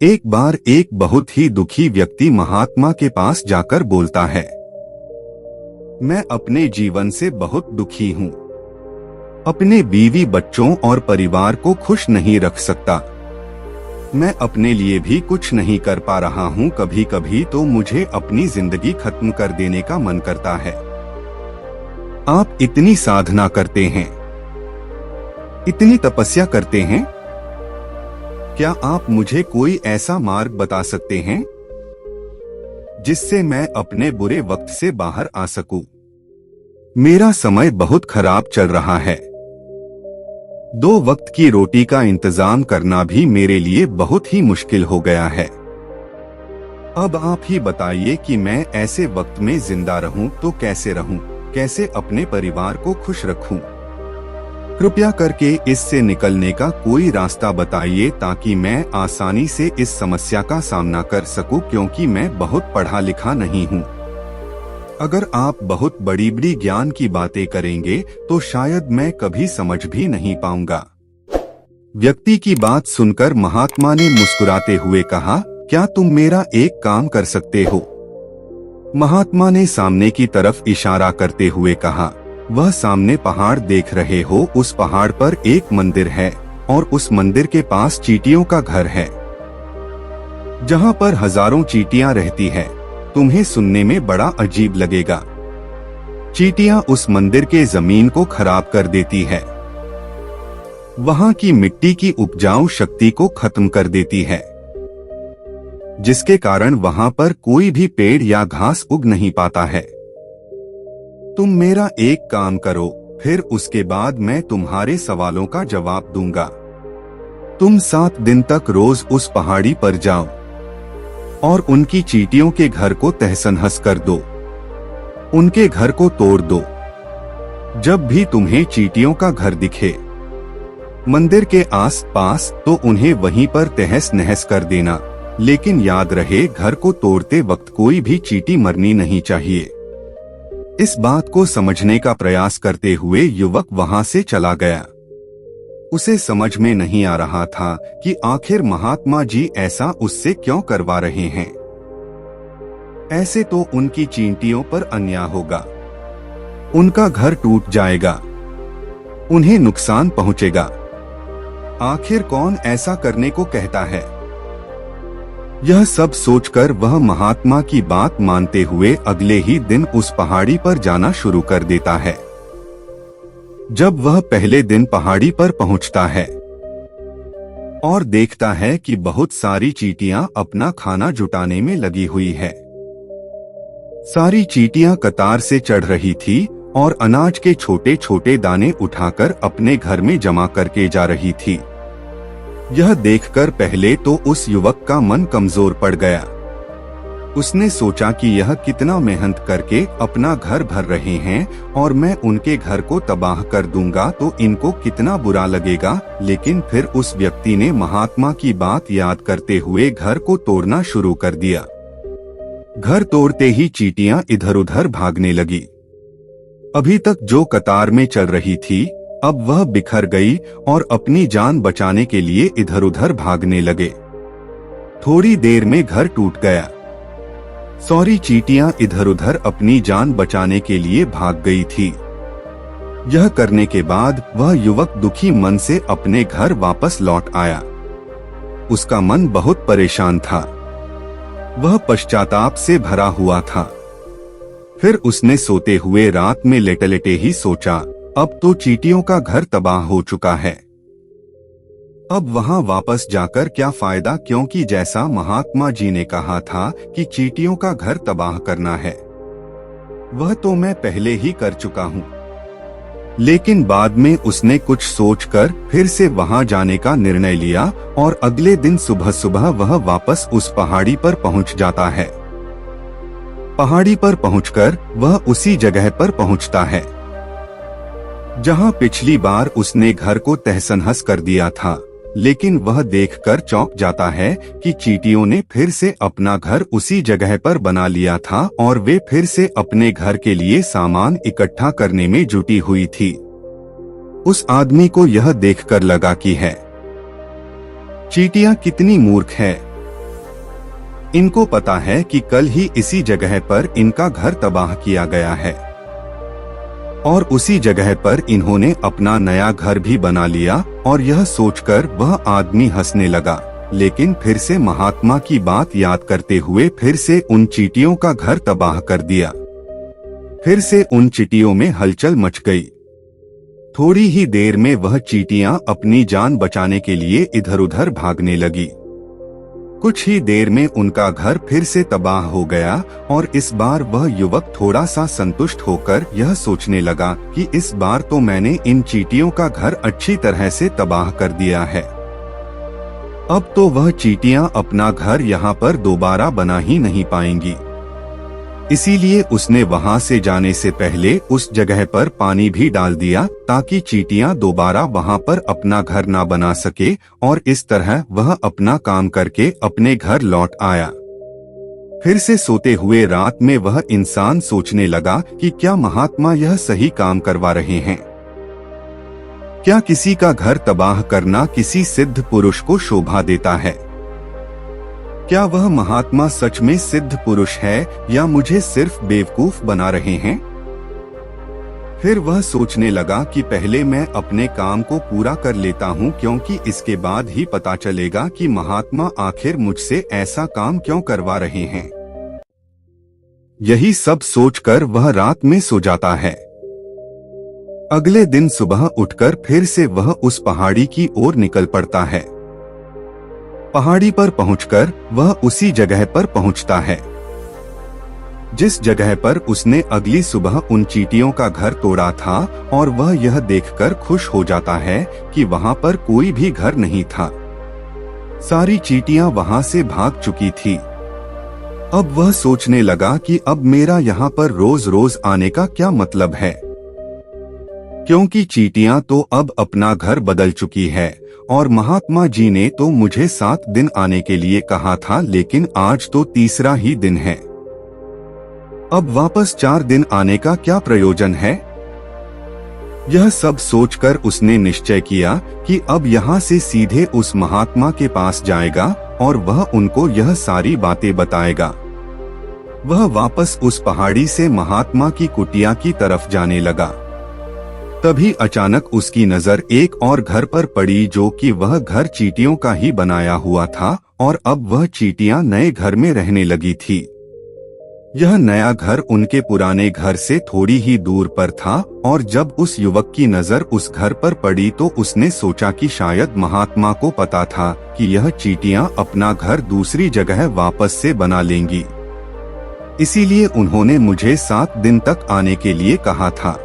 एक बार एक बहुत ही दुखी व्यक्ति महात्मा के पास जाकर बोलता है, मैं अपने जीवन से बहुत दुखी हूँ। अपने बीवी बच्चों और परिवार को खुश नहीं रख सकता। मैं अपने लिए भी कुछ नहीं कर पा रहा हूँ। कभी कभी तो मुझे अपनी जिंदगी खत्म कर देने का मन करता है। आप इतनी साधना करते हैं, इतनी तपस्या करते हैं, क्या आप मुझे कोई ऐसा मार्ग बता सकते हैं जिससे मैं अपने बुरे वक्त से बाहर आ सकूं? मेरा समय बहुत खराब चल रहा है। 2 वक्त की रोटी का इंतजाम करना भी मेरे लिए बहुत ही मुश्किल हो गया है। अब आप ही बताइए कि मैं ऐसे वक्त में जिंदा रहूं तो कैसे रहूं, कैसे अपने परिवार को खुश रखूं? कृपया करके इससे निकलने का कोई रास्ता बताइए ताकि मैं आसानी से इस समस्या का सामना कर सकूं, क्योंकि मैं बहुत पढ़ा लिखा नहीं हूं। अगर आप बहुत बड़ी बड़ी ज्ञान की बातें करेंगे तो शायद मैं कभी समझ भी नहीं पाऊंगा। व्यक्ति की बात सुनकर महात्मा ने मुस्कुराते हुए कहा, क्या तुम मेरा एक काम कर सकते हो? महात्मा ने सामने की तरफ इशारा करते हुए कहा, वह सामने पहाड़ देख रहे हो, उस पहाड़ पर एक मंदिर है और उस मंदिर के पास चींटियों का घर है, जहां पर हजारों चींटियां रहती है। तुम्हें सुनने में बड़ा अजीब लगेगा। चींटियां उस मंदिर के जमीन को खराब कर देती है, वहां की मिट्टी की उपजाऊ शक्ति को खत्म कर देती है, जिसके कारण वहां पर कोई भी पेड़ या घास उग नहीं पाता है। तुम मेरा एक काम करो, फिर उसके बाद मैं तुम्हारे सवालों का जवाब दूंगा। तुम 7 दिन तक रोज उस पहाड़ी पर जाओ और उनकी चींटियों के घर को तहस-नहस कर दो, उनके घर को तोड़ दो। जब भी तुम्हें चींटियों का घर दिखे मंदिर के आस-पास तो उन्हें वहीं पर तहस-नहस कर देना, लेकिन याद रहे घर को तोड़ते वक्त कोई भी चींटी मरनी नहीं चाहिए। इस बात को समझने का प्रयास करते हुए युवक वहां से चला गया। उसे समझ में नहीं आ रहा था कि आखिर महात्मा जी ऐसा उससे क्यों करवा रहे हैं। ऐसे तो उनकी चींटियों पर अन्याय होगा, उनका घर टूट जाएगा, उन्हें नुकसान पहुंचेगा। आखिर कौन ऐसा करने को कहता है? यह सब सोचकर वह महात्मा की बात मानते हुए अगले ही दिन उस पहाड़ी पर जाना शुरू कर देता है। जब वह पहले दिन पहाड़ी पर पहुंचता है और देखता है कि बहुत सारी चींटियां अपना खाना जुटाने में लगी हुई है। सारी चींटियां कतार से चढ़ रही थी और अनाज के छोटे छोटे दाने उठाकर अपने घर में जमा करके जा रही थी। यह देखकर पहले तो उस युवक का मन कमजोर पड़ गया। उसने सोचा कि यह कितना मेहनत करके अपना घर भर रहे हैं और मैं उनके घर को तबाह कर दूंगा तो इनको कितना बुरा लगेगा। लेकिन फिर उस व्यक्ति ने महात्मा की बात याद करते हुए घर को तोड़ना शुरू कर दिया। घर तोड़ते ही चींटियां इधर उधर भागने लगी। अभी तक जो कतार में चल रही थी, अब वह बिखर गई और अपनी जान बचाने के लिए इधर उधर भागने लगे। थोड़ी देर में घर टूट गया। सारी चींटियां इधर उधर अपनी जान बचाने के लिए भाग गई थी। यह करने के बाद वह युवक दुखी मन से अपने घर वापस लौट आया। उसका मन बहुत परेशान था, वह पश्चाताप से भरा हुआ था। फिर उसने सोते हुए रात में लेटे लेटे ही सोचा, अब तो चींटियों का घर तबाह हो चुका है, अब वहां वापस जाकर क्या फायदा, क्योंकि जैसा महात्मा जी ने कहा था कि चींटियों का घर तबाह करना है, वह तो मैं पहले ही कर चुका हूं। लेकिन बाद में उसने कुछ सोचकर फिर से वहां जाने का निर्णय लिया और अगले दिन सुबह सुबह वह वापस उस पहाड़ी पर पहुंच जाता है। पहाड़ी पर पहुंचकर वह उसी जगह पर पहुंचता है जहां पिछली बार उसने घर को तहस-नहस कर दिया था। लेकिन वह देखकर चौंक जाता है कि चींटियों ने फिर से अपना घर उसी जगह पर बना लिया था और वे फिर से अपने घर के लिए सामान इकट्ठा करने में जुटी हुई थी। उस आदमी को यह देखकर लगा कि है चींटियां कितनी मूर्ख है, इनको पता है कि कल ही इसी जगह पर इनका घर तबाह किया गया है और उसी जगह पर इन्होंने अपना नया घर भी बना लिया। और यह सोचकर वह आदमी हंसने लगा, लेकिन फिर से महात्मा की बात याद करते हुए फिर से उन चींटियों का घर तबाह कर दिया। फिर से उन चींटियों में हलचल मच गई। थोड़ी ही देर में वह चींटियां अपनी जान बचाने के लिए इधर उधर भागने लगी। कुछ ही देर में उनका घर फिर से तबाह हो गया और इस बार वह युवक थोड़ा सा संतुष्ट होकर यह सोचने लगा कि इस बार तो मैंने इन चींटियों का घर अच्छी तरह से तबाह कर दिया है। अब तो वह चींटियां अपना घर यहाँ पर दोबारा बना ही नहीं पाएंगी। इसीलिए उसने वहां से जाने से पहले उस जगह पर पानी भी डाल दिया ताकि चींटियां दोबारा वहां पर अपना घर ना बना सके। और इस तरह वह अपना काम करके अपने घर लौट आया। फिर से सोते हुए रात में वह इंसान सोचने लगा कि क्या महात्मा यह सही काम करवा रहे हैं? क्या किसी का घर तबाह करना किसी सिद्ध पुरुष को शोभा देता है? क्या वह महात्मा सच में सिद्ध पुरुष है या मुझे सिर्फ बेवकूफ बना रहे हैं? फिर वह सोचने लगा कि पहले मैं अपने काम को पूरा कर लेता हूँ, क्योंकि इसके बाद ही पता चलेगा कि महात्मा आखिर मुझसे ऐसा काम क्यों करवा रहे हैं। यही सब सोचकर वह रात में सो जाता है। अगले दिन सुबह उठकर फिर से वह उस पहाड़ी की ओर निकल पड़ता है। पहाड़ी पर पहुंचकर वह उसी जगह पर पहुंचता है जिस जगह पर उसने अगली सुबह उन चींटियों का घर तोड़ा था। और वह यह देखकर खुश हो जाता है कि वहां पर कोई भी घर नहीं था। सारी चींटियां वहां से भाग चुकी थी। अब वह सोचने लगा कि अब मेरा यहाँ पर रोज रोज आने का क्या मतलब है, क्योंकि चींटियां तो अब अपना घर बदल चुकी है और महात्मा जी ने तो मुझे 7 दिन आने के लिए कहा था, लेकिन आज तो तीसरा ही दिन है। अब वापस 4 दिन आने का क्या प्रयोजन है? यह सब सोचकर उसने निश्चय किया कि अब यहाँ से सीधे उस महात्मा के पास जाएगा और वह उनको यह सारी बातें बताएगा। वह वापस उस पहाड़ी से महात्मा की कुटिया की तरफ जाने लगा। तभी अचानक उसकी नजर एक और घर पर पड़ी, जो कि वह घर चींटियों का ही बनाया हुआ था और अब वह चींटियां नए घर में रहने लगी थी। यह नया घर उनके पुराने घर से थोड़ी ही दूर पर था और जब उस युवक की नजर उस घर पर पड़ी तो उसने सोचा कि शायद महात्मा को पता था कि यह चींटियां अपना घर दूसरी जगह वापस से बना लेंगी, इसीलिए उन्होंने मुझे 7 दिन तक आने के लिए कहा था।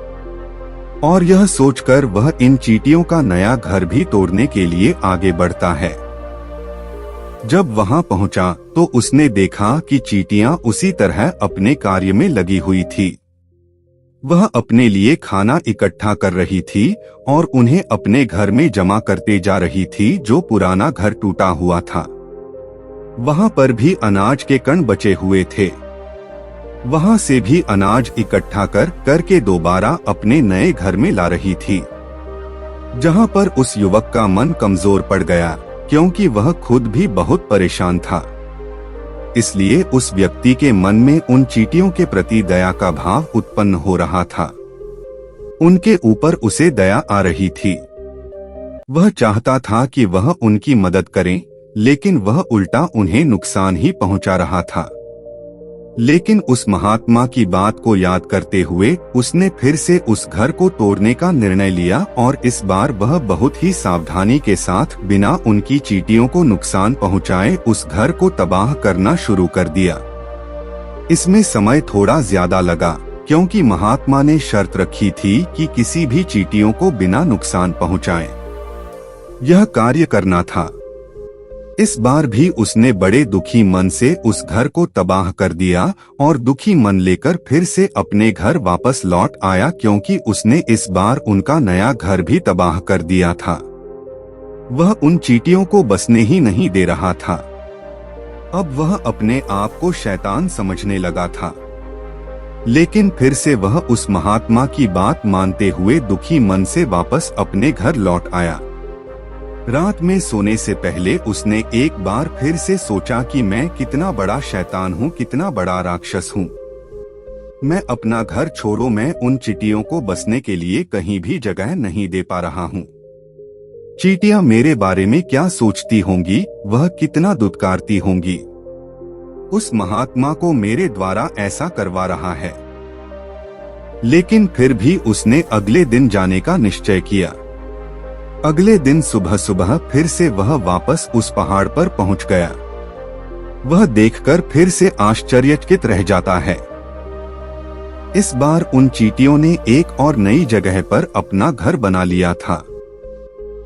और यह सोचकर वह इन चींटियों का नया घर भी तोड़ने के लिए आगे बढ़ता है। जब वहां पहुंचा तो उसने देखा कि चींटियां उसी तरह अपने कार्य में लगी हुई थी। वह अपने लिए खाना इकट्ठा कर रही थी और उन्हें अपने घर में जमा करते जा रही थी, जो पुराना घर टूटा हुआ था। वहां पर भी अनाज के कण बचे हुए थे। वहां से भी अनाज इकट्ठा करके दोबारा अपने नए घर में ला रही थी, जहां पर उस युवक का मन कमजोर पड़ गया, क्योंकि वह खुद भी बहुत परेशान था। इसलिए उस व्यक्ति के मन में उन चींटियों के प्रति दया का भाव उत्पन्न हो रहा था। उनके ऊपर उसे दया आ रही थी। वह चाहता था कि वह उनकी मदद करे, लेकिन वह उल्टा उन्हें नुकसान ही पहुंचा रहा था। लेकिन उस महात्मा की बात को याद करते हुए उसने फिर से उस घर को तोड़ने का निर्णय लिया और इस बार वह बहुत ही सावधानी के साथ बिना उनकी चींटियों को नुकसान पहुंचाए उस घर को तबाह करना शुरू कर दिया। इसमें समय थोड़ा ज्यादा लगा, क्योंकि महात्मा ने शर्त रखी थी कि किसी भी चींटियों को बिना नुकसान पहुंचाए यह कार्य करना था। इस बार भी उसने बड़े दुखी मन से उस घर को तबाह कर दिया और दुखी मन लेकर फिर से अपने घर वापस लौट आया, क्योंकि उसने इस बार उनका नया घर भी तबाह कर दिया था। वह उन चींटियों को बसने ही नहीं दे रहा था। अब वह अपने आप को शैतान समझने लगा था। लेकिन फिर से वह उस महात्मा की बात मानते हुए दुखी मन से वापस अपने घर लौट आया। रात में सोने से पहले उसने एक बार फिर से सोचा कि मैं कितना बड़ा शैतान हूँ, कितना बड़ा राक्षस हूँ। मैं अपना घर छोड़ो, मैं उन चींटियों को बसने के लिए कहीं भी जगह नहीं दे पा रहा हूँ। चींटियां मेरे बारे में क्या सोचती होंगी, वह कितना दुत्कारती होंगी। उस महात्मा को मेरे द्वारा ऐसा करवा रहा है। लेकिन फिर भी उसने अगले दिन जाने का निश्चय किया। अगले दिन सुबह सुबह फिर से वह वापस उस पहाड़ पर पहुंच गया। वह देखकर फिर से आश्चर्यचकित रह जाता है। इस बार उन चींटियों ने एक और नई जगह पर अपना घर बना लिया था।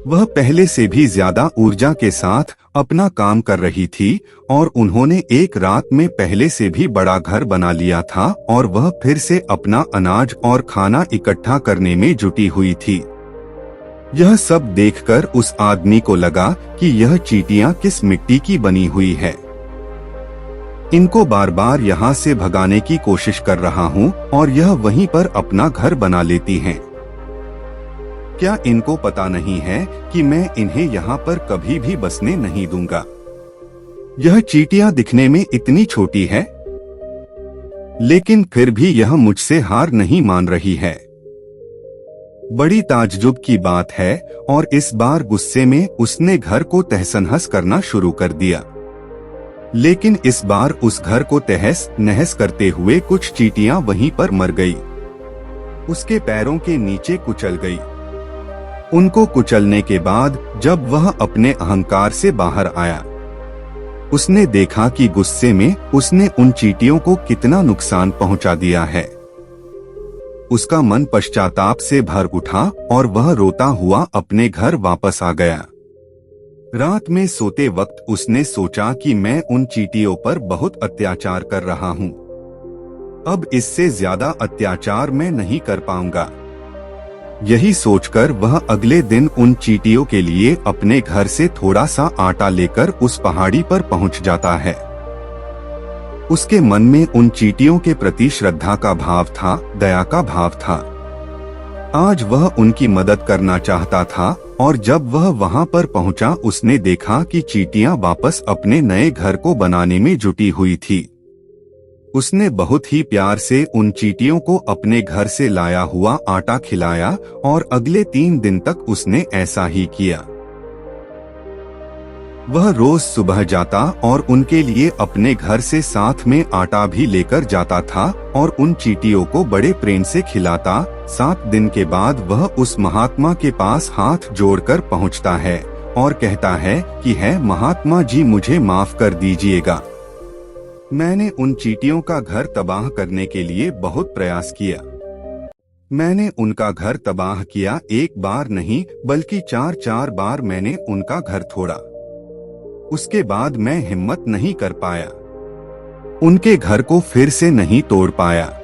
वह पहले से भी ज्यादा ऊर्जा के साथ अपना काम कर रही थी और उन्होंने एक रात में पहले से भी बड़ा घर बना लिया था और वह फिर से अपना अनाज और खाना इकट्ठा करने में जुटी हुई थी। यह सब देखकर उस आदमी को लगा कि यह चींटियां किस मिट्टी की बनी हुई है। इनको बार बार यहाँ से भगाने की कोशिश कर रहा हूँ और यह वहीं पर अपना घर बना लेती हैं। क्या इनको पता नहीं है कि मैं इन्हें यहाँ पर कभी भी बसने नहीं दूंगा। यह चींटियां दिखने में इतनी छोटी है, लेकिन फिर भी यह मुझसे हार नहीं मान रही है। बड़ी ताज्जुब की बात है और इस बार गुस्से में उसने घर को तहस-नहस करना शुरू कर दिया। लेकिन इस बार उस घर को तहस नहस करते हुए कुछ चींटियां वहीं पर मर गई। उसके पैरों के नीचे कुचल गई। उनको कुचलने के बाद जब वह अपने अहंकार से बाहर आया, उसने देखा कि गुस्से में उसने उन चींटियों को कितना नुकसान पहुंचा दिया है। उसका मन पश्चाताप से भर उठा और वह रोता हुआ अपने घर वापस आ गया। रात में सोते वक्त उसने सोचा कि मैं उन चींटियों पर बहुत अत्याचार कर रहा हूँ। अब इससे ज्यादा अत्याचार मैं नहीं कर पाऊंगा। यही सोचकर वह अगले दिन उन चींटियों के लिए अपने घर से थोड़ा सा आटा लेकर उस पहाड़ी पर पहुंच जाता है। उसके मन में उन चींटियों के प्रति श्रद्धा का भाव था, दया का भाव था। आज वह उनकी मदद करना चाहता था और जब वह वहां पर पहुंचा, उसने देखा कि चींटियां वापस अपने नए घर को बनाने में जुटी हुई थी। उसने बहुत ही प्यार से उन चींटियों को अपने घर से लाया हुआ आटा खिलाया और अगले 3 दिन तक उसने ऐसा ही किया। वह रोज सुबह जाता और उनके लिए अपने घर से साथ में आटा भी लेकर जाता था और उन चींटियों को बड़े प्रेम से खिलाता। 7 दिन के बाद वह उस महात्मा के पास हाथ जोड़कर पहुंचता है और कहता है कि है महात्मा जी, मुझे माफ कर दीजिएगा। मैंने उन चींटियों का घर तबाह करने के लिए बहुत प्रयास किया। मैंने उनका घर तबाह किया, एक बार नहीं बल्कि 4 बार मैंने उनका घर तोड़ा। उसके बाद मैं हिम्मत नहीं कर पाया, उनके घर को फिर से नहीं तोड़ पाया।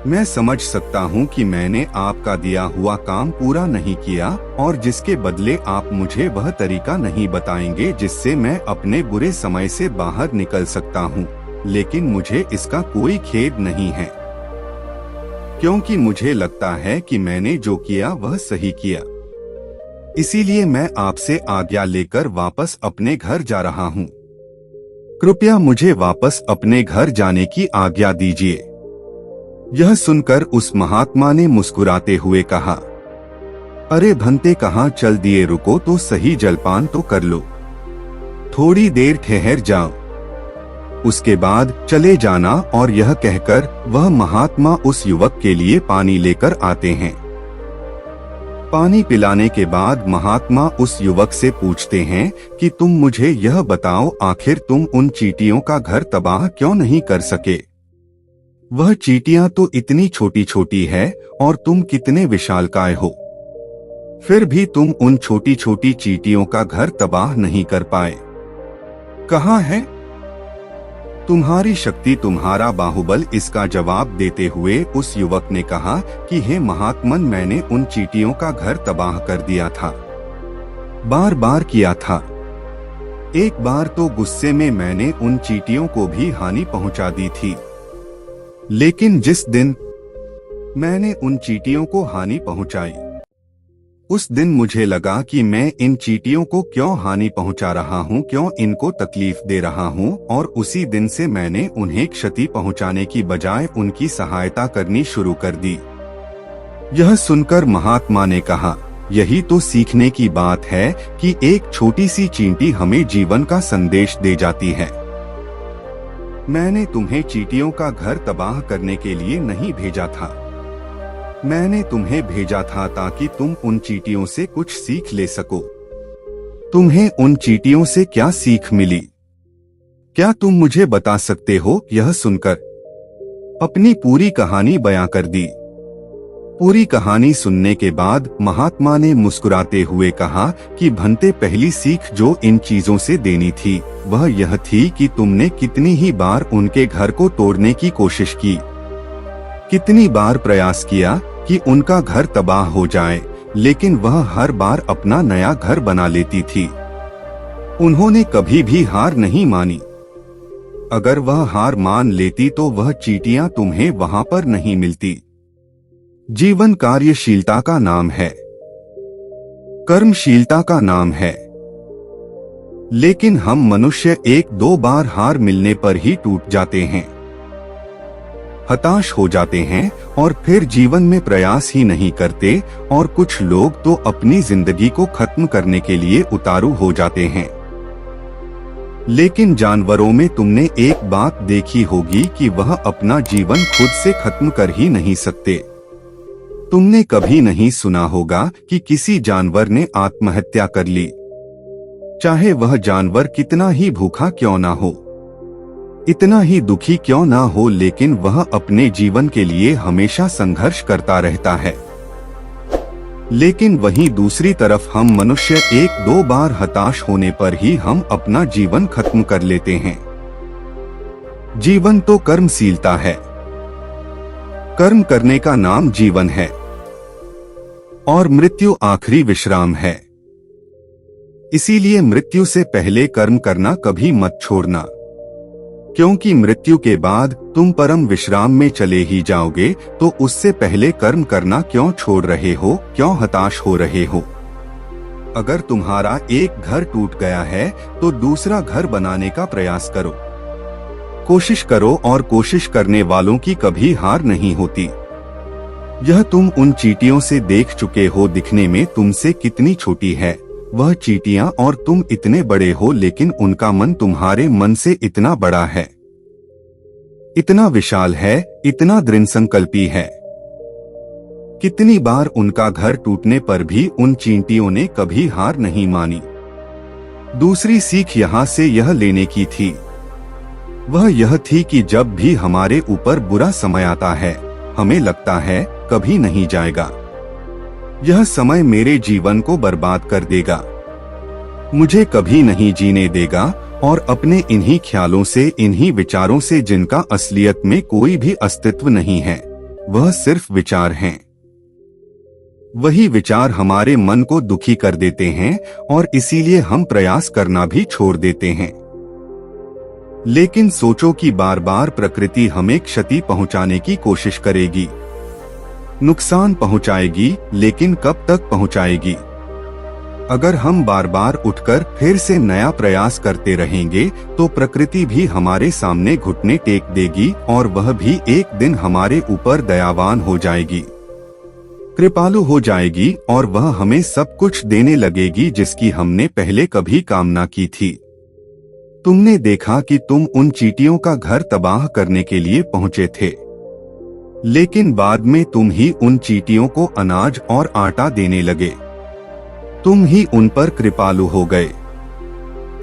मैं समझ सकता हूँ कि मैंने आपका दिया हुआ काम पूरा नहीं किया और जिसके बदले आप मुझे वह तरीका नहीं बताएंगे जिससे मैं अपने बुरे समय से बाहर निकल सकता हूँ। लेकिन मुझे इसका कोई खेद नहीं है, क्योंकि मुझे लगता है कि मैंने जो किया वह सही किया। इसीलिए मैं आपसे आज्ञा लेकर वापस अपने घर जा रहा हूँ। कृपया मुझे वापस अपने घर जाने की आज्ञा दीजिए। यह सुनकर उस महात्मा ने मुस्कुराते हुए कहा, अरे भंते, कहाँ चल दिए, रुको तो सही, जलपान तो कर लो, थोड़ी देर ठहर जाओ, उसके बाद चले जाना। और यह कहकर वह महात्मा उस युवक के लिए पानी लेकर आते हैं। पानी पिलाने के बाद महात्मा उस युवक से पूछते हैं कि तुम मुझे यह बताओ, आखिर तुम उन चींटियों का घर तबाह क्यों नहीं कर सके? वह चींटियां तो इतनी छोटी छोटी है और तुम कितने विशालकाय हो, फिर भी तुम उन छोटी छोटी चींटियों का घर तबाह नहीं कर पाए। कहाँ है तुम्हारी शक्ति, तुम्हारा बाहुबल? इसका जवाब देते हुए उस युवक ने कहा कि हे महात्मन, मैंने उन चींटियों का घर तबाह कर दिया था, बार बार किया था। एक बार तो गुस्से में मैंने उन चींटियों को भी हानि पहुंचा दी थी, लेकिन जिस दिन मैंने उन चींटियों को हानि पहुंचाई, उस दिन मुझे लगा कि मैं इन चींटियों को क्यों हानि पहुंचा रहा हूं, क्यों इनको तकलीफ दे रहा हूं, और उसी दिन से मैंने उन्हें क्षति पहुंचाने की बजाय उनकी सहायता करनी शुरू कर दी। यह सुनकर महात्मा ने कहा, यही तो सीखने की बात है कि एक छोटी सी चींटी हमें जीवन का संदेश दे जाती है। मैंने तुम्हें चींटियों का घर तबाह करने के लिए नहीं भेजा था। मैंने तुम्हें भेजा था ताकि तुम उन चींटियों से कुछ सीख ले सको। तुम्हें उन चींटियों से क्या सीख मिली? क्या तुम मुझे बता सकते हो? यह सुनकर अपनी पूरी कहानी बयां कर दी। पूरी कहानी सुनने के बाद महात्मा ने मुस्कुराते हुए कहा कि भंते, पहली सीख जो इन चीजों से देनी थी वह यह थी कि तुमने कितनी ही बार उनके घर को तोड़ने की कोशिश की, कितनी बार प्रयास किया कि उनका घर तबाह हो जाए, लेकिन वह हर बार अपना नया घर बना लेती थी। उन्होंने कभी भी हार नहीं मानी। अगर वह हार मान लेती तो वह चींटियां तुम्हें वहां पर नहीं मिलती। जीवन कार्यशीलता का नाम है, कर्मशीलता का नाम है। लेकिन हम मनुष्य एक दो बार हार मिलने पर ही टूट जाते हैं, हताश हो जाते हैं और फिर जीवन में प्रयास ही नहीं करते, और कुछ लोग तो अपनी जिंदगी को खत्म करने के लिए उतारू हो जाते हैं। लेकिन जानवरों में तुमने एक बात देखी होगी कि वह अपना जीवन खुद से खत्म कर ही नहीं सकते। तुमने कभी नहीं सुना होगा कि किसी जानवर ने आत्महत्या कर ली, चाहे वह जानवर कितना ही भूखा क्यों ना हो, इतना ही दुखी क्यों ना हो, लेकिन वह अपने जीवन के लिए हमेशा संघर्ष करता रहता है। लेकिन वहीं दूसरी तरफ हम मनुष्य एक दो बार हताश होने पर ही हम अपना जीवन खत्म कर लेते हैं। जीवन तो कर्मशीलता है, कर्म करने का नाम जीवन है, और मृत्यु आखिरी विश्राम है। इसीलिए मृत्यु से पहले कर्म करना कभी मत छोड़ना, क्योंकि मृत्यु के बाद तुम परम विश्राम में चले ही जाओगे, तो उससे पहले कर्म करना क्यों छोड़ रहे हो, क्यों हताश हो रहे हो? अगर तुम्हारा एक घर टूट गया है तो दूसरा घर बनाने का प्रयास करो, कोशिश करो, और कोशिश करने वालों की कभी हार नहीं होती। यह तुम उन चींटियों से देख चुके हो, दिखने में तुमसे कितनी छोटी है वह चींटियां, और तुम इतने बड़े हो, लेकिन उनका मन तुम्हारे मन से इतना बड़ा है, इतना विशाल है, इतना दृढ़ संकल्पी है। कितनी बार उनका घर टूटने पर भी उन चींटियों ने कभी हार नहीं मानी। दूसरी सीख यहाँ से यह लेने की थी, वह यह थी कि जब भी हमारे ऊपर बुरा समय आता है, हमें लगता है कभी नहीं जाएगा, यह समय मेरे जीवन को बर्बाद कर देगा, मुझे कभी नहीं जीने देगा, और अपने इन्हीं ख्यालों से, इन्हीं विचारों से, जिनका असलियत में कोई भी अस्तित्व नहीं है, वह सिर्फ विचार हैं। वही विचार हमारे मन को दुखी कर देते हैं, और इसीलिए हम प्रयास करना भी छोड़ देते हैं। लेकिन सोचो कि बार बार प्रकृति हमें क्षति पहुंचाने की कोशिश करेगी, नुकसान पहुंचाएगी, लेकिन कब तक पहुंचाएगी? अगर हम बार बार उठकर फिर से नया प्रयास करते रहेंगे तो प्रकृति भी हमारे सामने घुटने टेक देगी, और वह भी एक दिन हमारे ऊपर दयावान हो जाएगी, कृपालु हो जाएगी, और वह हमें सब कुछ देने लगेगी जिसकी हमने पहले कभी कामना की थी। तुमने देखा कि तुम उन चींटियों का घर तबाह करने के लिए पहुंचे थे, लेकिन बाद में तुम ही उन चींटियों को अनाज और आटा देने लगे, तुम ही उन पर कृपालु हो गए।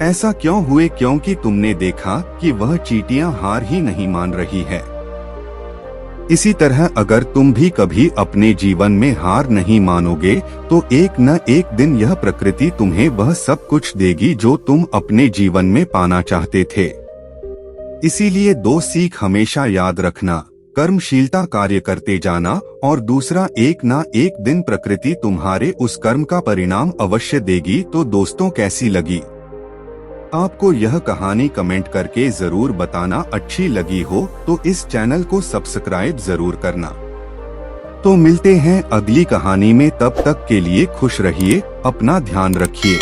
ऐसा क्यों हुए? क्योंकि तुमने देखा कि वह चींटियां हार ही नहीं मान रही है। इसी तरह अगर तुम भी कभी अपने जीवन में हार नहीं मानोगे तो एक न एक दिन यह प्रकृति तुम्हें वह सब कुछ देगी जो तुम अपने जीवन में पाना चाहते थे। इसीलिए दो सीख हमेशा याद रखना, कर्मशीलता कार्य करते जाना, और दूसरा एक ना एक दिन प्रकृति तुम्हारे उस कर्म का परिणाम अवश्य देगी। तो दोस्तों, कैसी लगी आपको यह कहानी? कमेंट करके जरूर बताना। अच्छी लगी हो तो इस चैनल को सब्सक्राइब जरूर करना। तो मिलते हैं अगली कहानी में, तब तक के लिए खुश रहिए, अपना ध्यान रखिए।